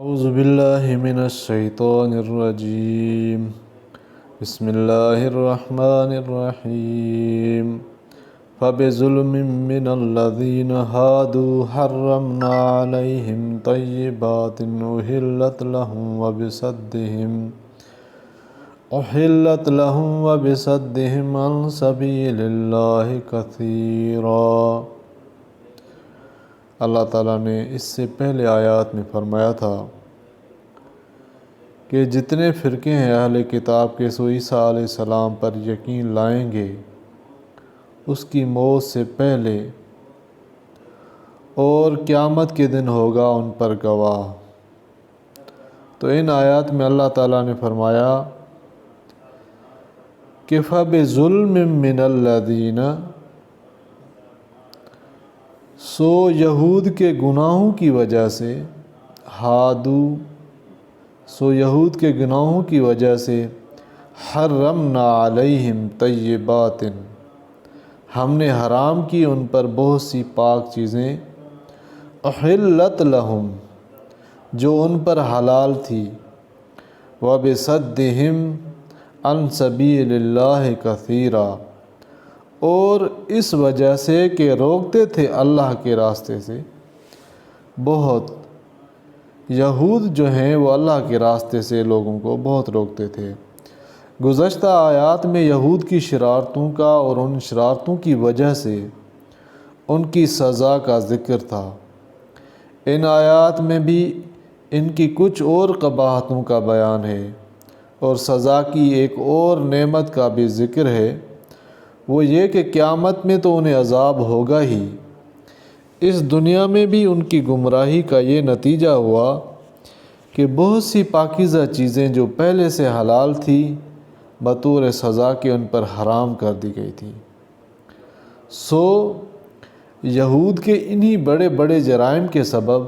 اعوذ باللہ من الشیطان الرجیم بسم اللہ الرحمن الرحیم فبظلم من الذین هادوا حرمنا علیہم طیبات أحلت لهم وبصدهم عن سبیل اللہ کثیرا۔ اللہ تعالیٰ نے اس سے پہلے آیات میں فرمایا تھا کہ جتنے فرقے ہیں اہل کتاب کے سو عیسیٰ علیہ السلام پر یقین لائیں گے اس کی موت سے پہلے، اور قیامت کے دن ہوگا ان پر گواہ۔ تو ان آیات میں اللہ تعالیٰ نے فرمایا کہ فَبِظُلْمٍ مِّنَ الَّذِينَ، سو یہود کے گناہوں کی وجہ سے، سو یہود کے گناہوں کی وجہ سے، حرمنا علیہم طیبات، ہم نے حرام کی ان پر بہت سی پاک چیزیں، احلت لہم، جو ان پر حلال تھی، وبصدہم عن سبیل اللہ کثیرا، اور اس وجہ سے کہ روکتے تھے اللہ کے راستے سے بہت۔ یہود جو ہیں وہ اللہ کے راستے سے لوگوں کو بہت روکتے تھے۔ گزشتہ آیات میں یہود کی شرارتوں کا اور ان شرارتوں کی وجہ سے ان کی سزا کا ذکر تھا۔ ان آیات میں بھی ان کی کچھ اور قباحتوں کا بیان ہے، اور سزا کی ایک اور نعمت کا بھی ذکر ہے، وہ یہ کہ قیامت میں تو انہیں عذاب ہوگا ہی، اس دنیا میں بھی ان کی گمراہی کا یہ نتیجہ ہوا کہ بہت سی پاکیزہ چیزیں جو پہلے سے حلال تھی بطور سزا کے ان پر حرام کر دی گئی تھی۔ سو یہود کے انہی بڑے بڑے جرائم کے سبب،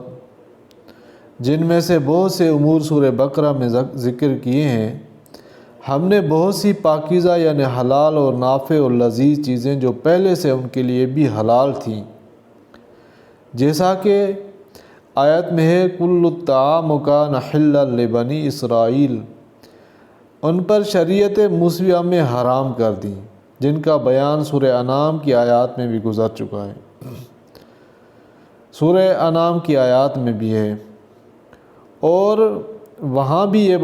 جن میں سے بہت سے امور سورہ بقرہ میں ذکر کیے ہیں، ہم نے بہت سی پاکیزہ یعنی حلال اور نافع اور لذیذ چیزیں جو پہلے سے ان کے لیے بھی حلال تھیں، جیسا کہ آیت میں ہے کل الطعام کان حلا لبنی اسرائیل، ان پر شریعت موسیٰ میں حرام کر دی، جن کا بیان سورہ انعام کی آیات میں بھی گزر چکا ہے، سورہ انعام کی آیات میں بھی ہے، اور وہاں بھی یہ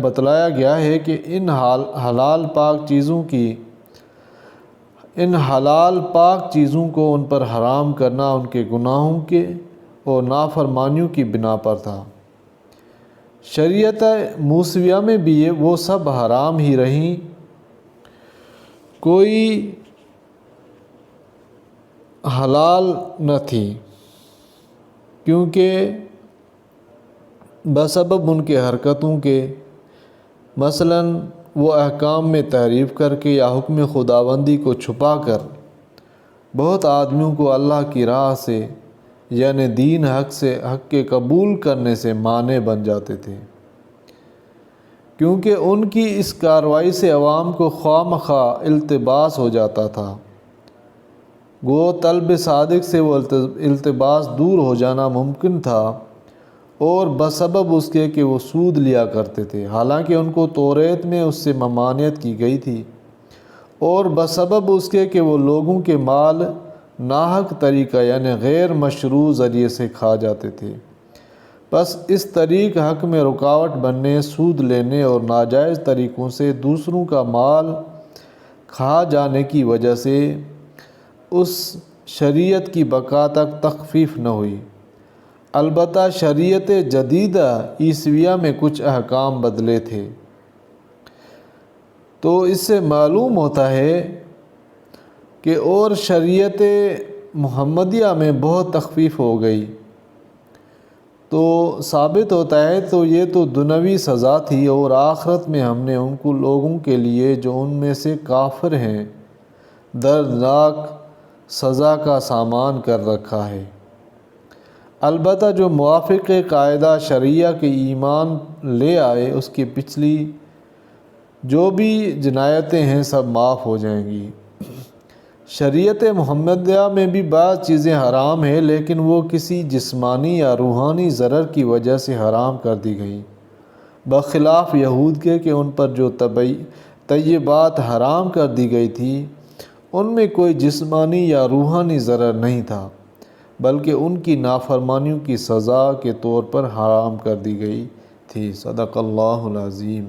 بتلایا گیا ہے کہ ان حلال پاک چیزوں کو ان پر حرام کرنا ان کے گناہوں کے اور نافرمانیوں کی بنا پر تھا۔ شریعت موسیٰ میں بھی وہ سب حرام ہی رہیں، کوئی حلال نہ تھی، کیونکہ بسبب ان کے حرکتوں کے، مثلاً وہ احکام میں تحریف کر کے یا حکم خداوندی کو چھپا کر بہت آدمیوں کو اللہ کی راہ سے یعنی دین حق کے قبول کرنے سے مانع بن جاتے تھے، کیونکہ ان کی اس کارروائی سے عوام کو خواہ مخواہ التباس ہو جاتا تھا۔ گو طلب صادق سے وہ التباس دور ہو جانا ممکن تھا، اور بسبب اس کے کہ وہ سود لیا کرتے تھے، حالانکہ ان کو توریت میں اس سے ممانعت کی گئی تھی، اور بسبب اس کے کہ وہ لوگوں کے مال ناحق طریقہ یعنی غیر مشروع ذریعے سے کھا جاتے تھے۔ بس اس طریق حق میں رکاوٹ بننے، سود لینے اور ناجائز طریقوں سے دوسروں کا مال کھا جانے کی وجہ سے اس شریعت کی بقا تک تخفیف نہ ہوئی۔ البتہ شریعت جدیدہ عیسویہ میں کچھ احکام بدلے تھے، تو اس سے معلوم ہوتا ہے کہ اور شریعت محمدیہ میں بہت تخفیف ہو گئی، تو ثابت ہوتا ہے تو یہ تو دنیوی سزا تھی، اور آخرت میں ہم نے ان کو لوگوں کے لیے جو ان میں سے کافر ہیں دردناک سزا کا سامان کر رکھا ہے۔ البتہ جو موافق قاعدہ شرعیہ کے ایمان لے آئے، اس کی پچھلی جو بھی جنایتیں ہیں سب معاف ہو جائیں گی۔ شریعت محمدیہ میں بھی بعض چیزیں حرام ہیں، لیکن وہ کسی جسمانی یا روحانی ضرر کی وجہ سے حرام کر دی گئیں، بخلاف یہود کے کہ ان پر جو طیبات حرام کر دی گئی تھی ان میں کوئی جسمانی یا روحانی ضرر نہیں تھا، بلکہ ان کی نافرمانیوں کی سزا کے طور پر حرام کر دی گئی تھی۔ صدق اللہ العظیم۔